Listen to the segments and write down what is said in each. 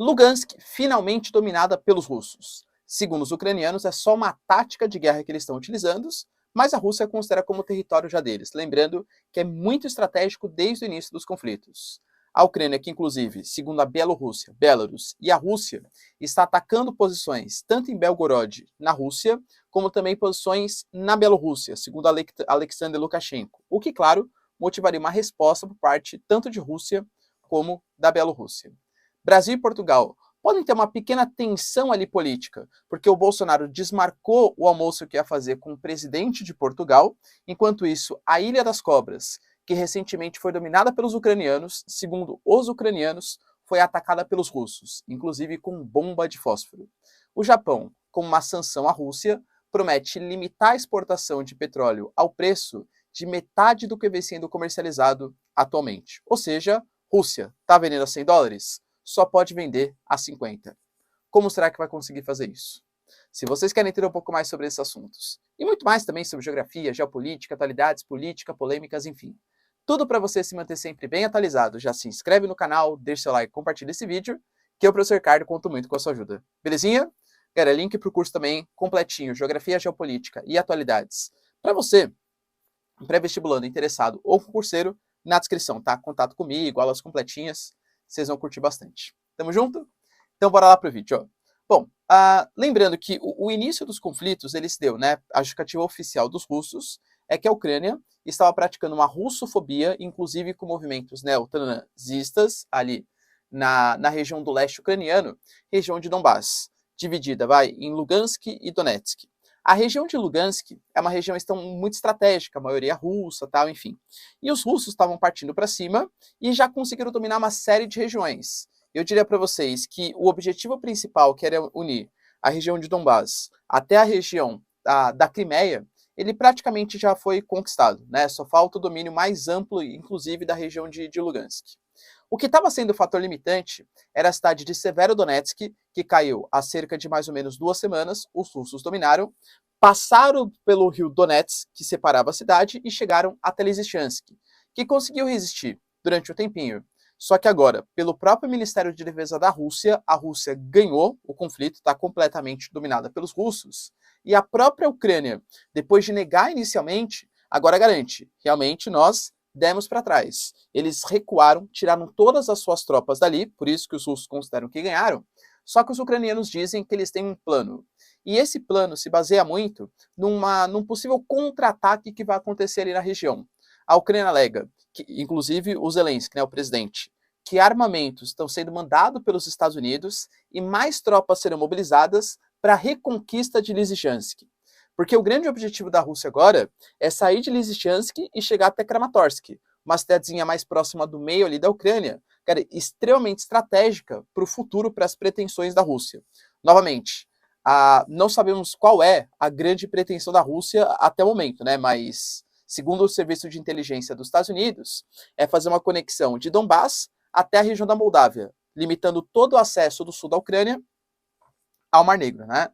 Lugansk, finalmente dominada pelos russos. Segundo os ucranianos, é só uma tática de guerra que eles estão utilizando, mas a Rússia considera como território já deles, lembrando que é muito estratégico desde o início dos conflitos. A Ucrânia, que inclusive, segundo a Bielorrússia, Belarus e a Rússia, está atacando posições tanto em Belgorod, na Rússia, como também posições na Bielorrússia, segundo Alexander Lukashenko, o que, claro, motivaria uma resposta por parte tanto de Rússia como da Bielorrússia. Brasil e Portugal podem ter uma pequena tensão ali política, porque o Bolsonaro desmarcou o almoço que ia fazer com o presidente de Portugal, enquanto isso, a Ilha das Cobras, que recentemente foi dominada pelos ucranianos, segundo os ucranianos, foi atacada pelos russos, inclusive com bomba de fósforo. O Japão, como uma sanção à Rússia, promete limitar a exportação de petróleo ao preço de metade do que vem sendo comercializado atualmente. Ou seja, Rússia está vendendo a $100? Só pode vender a 50. Como será que vai conseguir fazer isso? Se vocês querem entender um pouco mais sobre esses assuntos, e muito mais também sobre geografia, geopolítica, atualidades, política, polêmicas, enfim, tudo para você se manter sempre bem atualizado, já se inscreve no canal, deixa seu like, compartilha esse vídeo, que eu, professor Ricardo, conto muito com a sua ajuda. Belezinha? Galera, link para o curso também completinho, Geografia, Geopolítica e Atualidades. Para você, pré-vestibulando, interessado ou concurseiro, na descrição, tá? Contato comigo, aulas completinhas, vocês vão curtir bastante. Tamo junto? Então bora lá pro vídeo, ó. Bom, lembrando que o início dos conflitos, ele se deu, né? A justificativa oficial dos russos é que a Ucrânia estava praticando uma russofobia, inclusive com movimentos neonazistas ali na região do leste ucraniano, região de Donbass, dividida, em Lugansk e Donetsk. A região de Lugansk é uma região muito estratégica, a maioria russa, tal, enfim. E os russos estavam partindo para cima e já conseguiram dominar uma série de regiões. Eu diria para vocês que o objetivo principal, que era unir a região de Donbass até a região da Crimeia, ele praticamente já foi conquistado, né? Só falta o domínio mais amplo, inclusive, da região de Lugansk. O que estava sendo o fator limitante era a cidade de Severodonetsk, que caiu há cerca de mais ou menos 2 semanas, os russos dominaram, passaram pelo rio Donetsk, que separava a cidade, e chegaram até Lysychansk, que conseguiu resistir durante um tempinho. Só que agora, pelo próprio Ministério de Defesa da Rússia, a Rússia ganhou o conflito, está completamente dominada pelos russos, e a própria Ucrânia, depois de negar inicialmente, agora garante, realmente nós demos para trás. Eles recuaram, tiraram todas as suas tropas dali, por isso que os russos consideram que ganharam, só que os ucranianos dizem que eles têm um plano. E esse plano se baseia muito num possível contra-ataque que vai acontecer ali na região. A Ucrânia alega, que, inclusive o Zelensky, né, o presidente, que armamentos estão sendo mandados pelos Estados Unidos e mais tropas serão mobilizadas para a reconquista de Lysychansk. Porque o grande objetivo da Rússia agora é sair de Lysychansk e chegar até Kramatorsk, uma cidadezinha mais próxima do meio ali da Ucrânia, cara, extremamente estratégica para o futuro, para as pretensões da Rússia. Novamente, não sabemos qual é a grande pretensão da Rússia até o momento, né? Mas, segundo o Serviço de Inteligência dos Estados Unidos, é fazer uma conexão de Donbass até a região da Moldávia, limitando todo o acesso do sul da Ucrânia ao Mar Negro, né?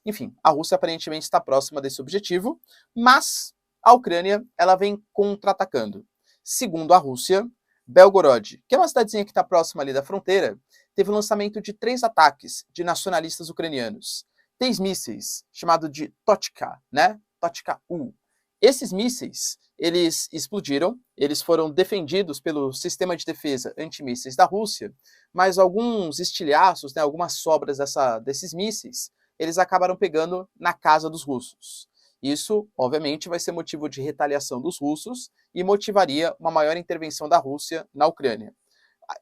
Enfim, a Rússia aparentemente está próxima desse objetivo, mas a Ucrânia ela vem contra-atacando. Segundo a Rússia, Belgorod, que é uma cidadezinha que está próxima ali da fronteira, teve o lançamento de 3 ataques de nacionalistas ucranianos. 3 mísseis, chamado de Tochka, né? Tochka-U. Esses mísseis, eles explodiram, eles foram defendidos pelo sistema de defesa antimísseis da Rússia, mas alguns estilhaços, né, algumas sobras desses mísseis, eles acabaram pegando na casa dos russos. Isso, obviamente, vai ser motivo de retaliação dos russos e motivaria uma maior intervenção da Rússia na Ucrânia.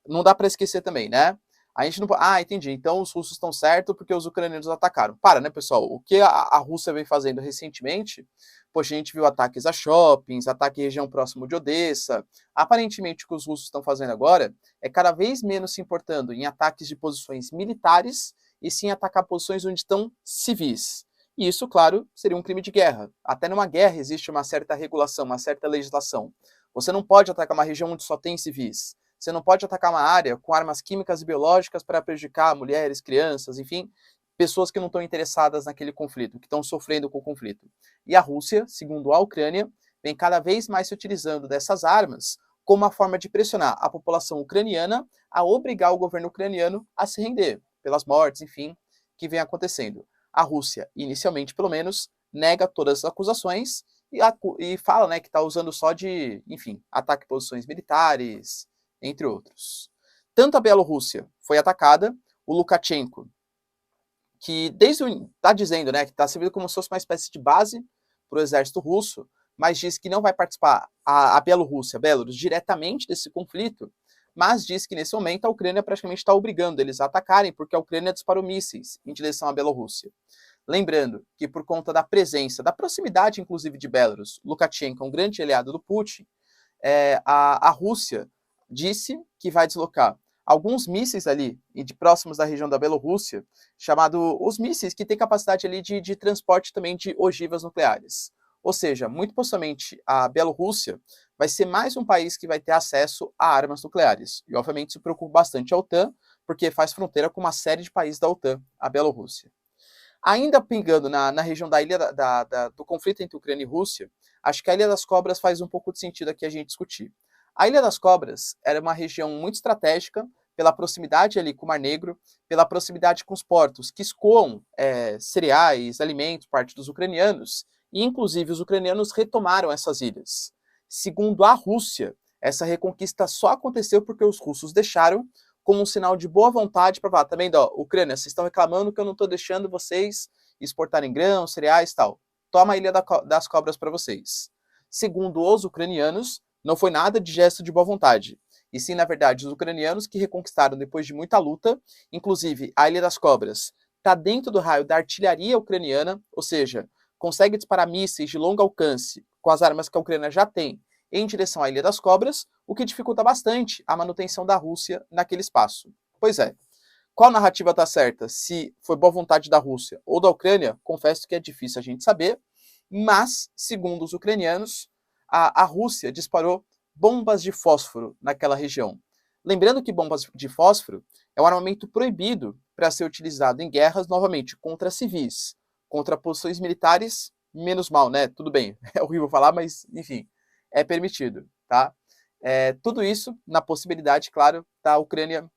Não dá para esquecer também, né? A gente não pode... entendi. Então os russos estão certos porque os ucranianos atacaram. Para, né, pessoal? O que a Rússia vem fazendo recentemente, poxa, a gente viu ataques a shoppings, ataque em região próxima de Odessa. Aparentemente, o que os russos estão fazendo agora é cada vez menos se importando em ataques de posições militares e sim atacar posições onde estão civis. E isso, claro, seria um crime de guerra. Até numa guerra existe uma certa regulação, uma certa legislação. Você não pode atacar uma região onde só tem civis. Você não pode atacar uma área com armas químicas e biológicas para prejudicar mulheres, crianças, enfim, pessoas que não estão interessadas naquele conflito, que estão sofrendo com o conflito. E a Rússia, segundo a Ucrânia, vem cada vez mais se utilizando dessas armas como uma forma de pressionar a população ucraniana a obrigar o governo ucraniano a se render, pelas mortes, enfim, que vem acontecendo. A Rússia, inicialmente pelo menos, nega todas as acusações e fala, né, que está usando só de, enfim, ataque a posições militares, entre outros. Tanto a Bielorrússia foi atacada, o Lukashenko, que desde o está dizendo, né, que está servindo como se fosse uma espécie de base para o exército russo, mas diz que não vai participar a Bielorrússia, Belarus, diretamente desse conflito, mas diz que nesse momento a Ucrânia praticamente está obrigando eles a atacarem, porque a Ucrânia disparou mísseis em direção à Bielorrússia. Lembrando que por conta da presença, da proximidade inclusive de Belarus, Lukashenko é um grande aliado do Putin, a Rússia disse que vai deslocar alguns mísseis ali, de próximos da região da Bielorrússia, chamado os mísseis que têm capacidade ali de transporte também de ogivas nucleares. Ou seja, muito possivelmente a Bielorrússia vai ser mais um país que vai ter acesso a armas nucleares. E obviamente isso preocupa bastante a OTAN, porque faz fronteira com uma série de países da OTAN, a Bielorrússia. Ainda pingando na região da ilha do conflito entre Ucrânia e Rússia, acho que a Ilha das Cobras faz um pouco de sentido aqui a gente discutir. A Ilha das Cobras era uma região muito estratégica pela proximidade ali com o Mar Negro, pela proximidade com os portos que escoam cereais, alimentos, parte dos ucranianos, e inclusive os ucranianos retomaram essas ilhas. Segundo a Rússia, essa reconquista só aconteceu porque os russos deixaram como um sinal de boa vontade para falar, também, Ucrânia, vocês estão reclamando que eu não estou deixando vocês exportarem grãos, cereais e tal. Toma a Ilha das Cobras para vocês. Segundo os ucranianos, não foi nada de gesto de boa vontade. E sim, na verdade, os ucranianos que reconquistaram depois de muita luta, inclusive a Ilha das Cobras, está dentro do raio da artilharia ucraniana, ou seja, consegue disparar mísseis de longo alcance com as armas que a Ucrânia já tem em direção à Ilha das Cobras, o que dificulta bastante a manutenção da Rússia naquele espaço. Pois é. Qual narrativa está certa? Se foi boa vontade da Rússia ou da Ucrânia, confesso que é difícil a gente saber, mas, segundo os ucranianos, a Rússia disparou bombas de fósforo naquela região. Lembrando que bombas de fósforo é um armamento proibido para ser utilizado em guerras, novamente, contra civis, contra posições militares, menos mal, né? Tudo bem, é horrível falar, mas, enfim, é permitido, tá? Tudo isso na possibilidade, claro, da Ucrânia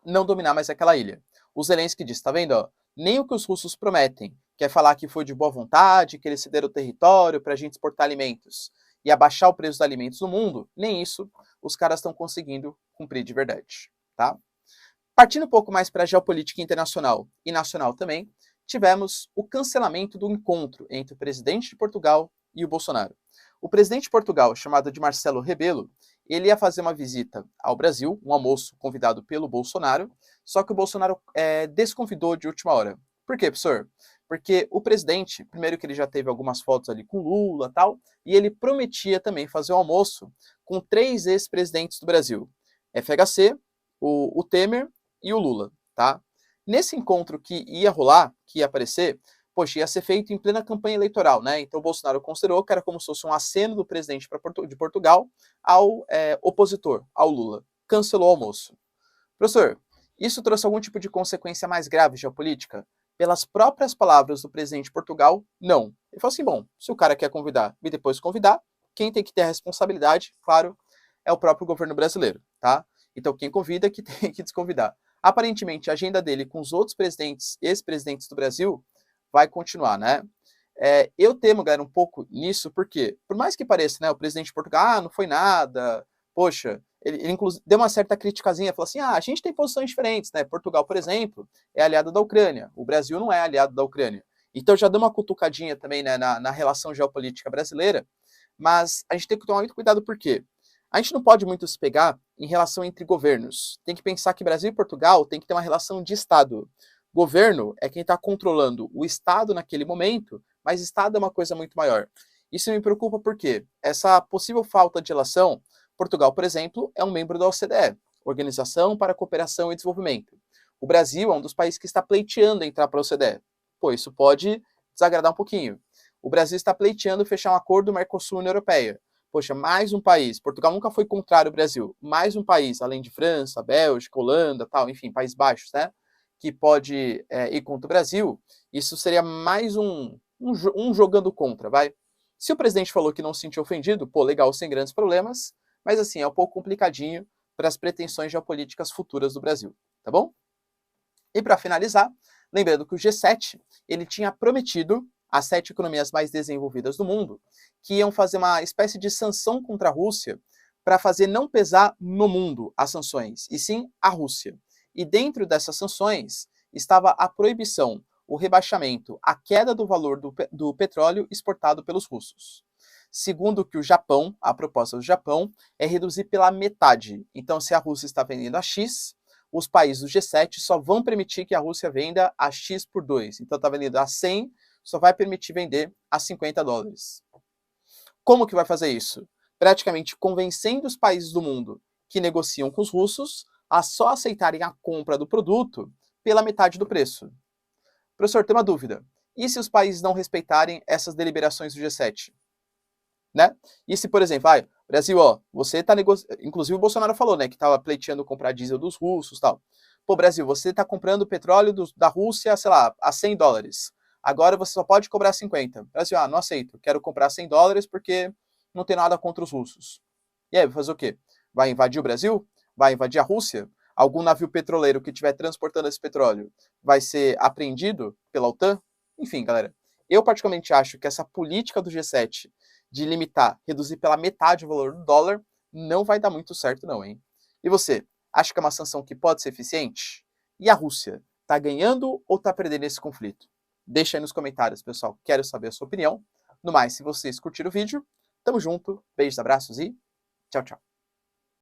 não dominar mais aquela ilha. O Zelensky diz, tá vendo? Ó, nem o que os russos prometem, que é falar que foi de boa vontade, que eles cederam o território para a gente exportar alimentos e abaixar o preço dos alimentos no mundo, nem isso os caras estão conseguindo cumprir de verdade, tá? Partindo um pouco mais para a geopolítica internacional e nacional também, tivemos o cancelamento do encontro entre o presidente de Portugal e o Bolsonaro. O presidente de Portugal, chamado de Marcelo Rebelo, ele ia fazer uma visita ao Brasil, um almoço convidado pelo Bolsonaro, só que o Bolsonaro desconvidou de última hora. Por quê, professor? Porque o presidente, primeiro que ele já teve algumas fotos ali com Lula e tal, e ele prometia também fazer um almoço com 3 ex-presidentes do Brasil. FHC, o Temer e o Lula, tá? Nesse encontro que ia rolar, que ia aparecer, poxa, ia ser feito em plena campanha eleitoral, né? Então o Bolsonaro considerou que era como se fosse um aceno do presidente de Portugal ao opositor, ao Lula. Cancelou o almoço. Professor, isso trouxe algum tipo de consequência mais grave geopolítica? Pelas próprias palavras do presidente de Portugal, não. Ele falou assim, bom, se o cara quer convidar e depois convidar, quem tem que ter a responsabilidade, claro, é o próprio governo brasileiro, tá? Então quem convida que tem que desconvidar. Aparentemente, a agenda dele com os outros presidentes, ex-presidentes do Brasil, vai continuar, né? Eu temo, galera, um pouco nisso, porque, por mais que pareça, né, o presidente de Portugal, não foi nada, poxa, ele inclusive deu uma certa criticazinha, falou assim, a gente tem posições diferentes, né? Portugal, por exemplo, é aliado da Ucrânia, o Brasil não é aliado da Ucrânia. Então já deu uma cutucadinha também, né, na relação geopolítica brasileira, mas a gente tem que tomar muito cuidado, por quê? A gente não pode muito se pegar em relação entre governos. Tem que pensar que Brasil e Portugal tem que ter uma relação de Estado. Governo é quem está controlando o Estado naquele momento, mas Estado é uma coisa muito maior. Isso me preocupa porque essa possível falta de relação, Portugal, por exemplo, é um membro da OCDE, Organização para a Cooperação e Desenvolvimento. O Brasil é um dos países que está pleiteando entrar para a OCDE. Pô, isso pode desagradar um pouquinho. O Brasil está pleiteando fechar um acordo Mercosul-União Europeia. Poxa, mais um país, Portugal nunca foi contrário ao Brasil, mais um país, além de França, Bélgica, Holanda, tal, enfim, Países Baixos, né, que pode ir contra o Brasil, isso seria mais um jogando contra, vai. Se o presidente falou que não se sentiu ofendido, pô, legal, sem grandes problemas, mas assim, é um pouco complicadinho para as pretensões geopolíticas futuras do Brasil, tá bom? E para finalizar, lembrando que o G7 ele tinha prometido às 7 economias mais desenvolvidas do mundo que iam fazer uma espécie de sanção contra a Rússia para fazer não pesar no mundo as sanções, e sim a Rússia. E dentro dessas sanções estava a proibição, o rebaixamento, a queda do valor do petróleo exportado pelos russos. Segundo que o Japão, a proposta do Japão é reduzir pela metade. Então, se a Rússia está vendendo a X, os países do G7 só vão permitir que a Rússia venda a X por 2. Então, está vendendo a 100, só vai permitir vender a 50 dólares. Como que vai fazer isso? Praticamente convencendo os países do mundo que negociam com os russos a só aceitarem a compra do produto pela metade do preço. Professor, tem uma dúvida. E se os países não respeitarem essas deliberações do G7? Né? E se, por exemplo, Brasil, ó, você tá negociando. Inclusive o Bolsonaro falou, né, que estava pleiteando comprar diesel dos russos e tal. Pô, Brasil, você está comprando petróleo da Rússia, sei lá, a 100 dólares. Agora você só pode cobrar 50. Brasil, não aceito. Quero comprar 100 dólares porque não tem nada contra os russos. E aí, vai fazer o quê? Vai invadir o Brasil? Vai invadir a Rússia? Algum navio petroleiro que estiver transportando esse petróleo vai ser apreendido pela OTAN? Enfim, galera, eu particularmente acho que essa política do G7 de limitar, reduzir pela metade o valor do dólar, não vai dar muito certo não, hein? E você, acha que é uma sanção que pode ser eficiente? E a Rússia, tá ganhando ou tá perdendo esse conflito? Deixa aí nos comentários, pessoal, quero saber a sua opinião. No mais, se vocês curtiram o vídeo, tamo junto, beijos, abraços e tchau, tchau.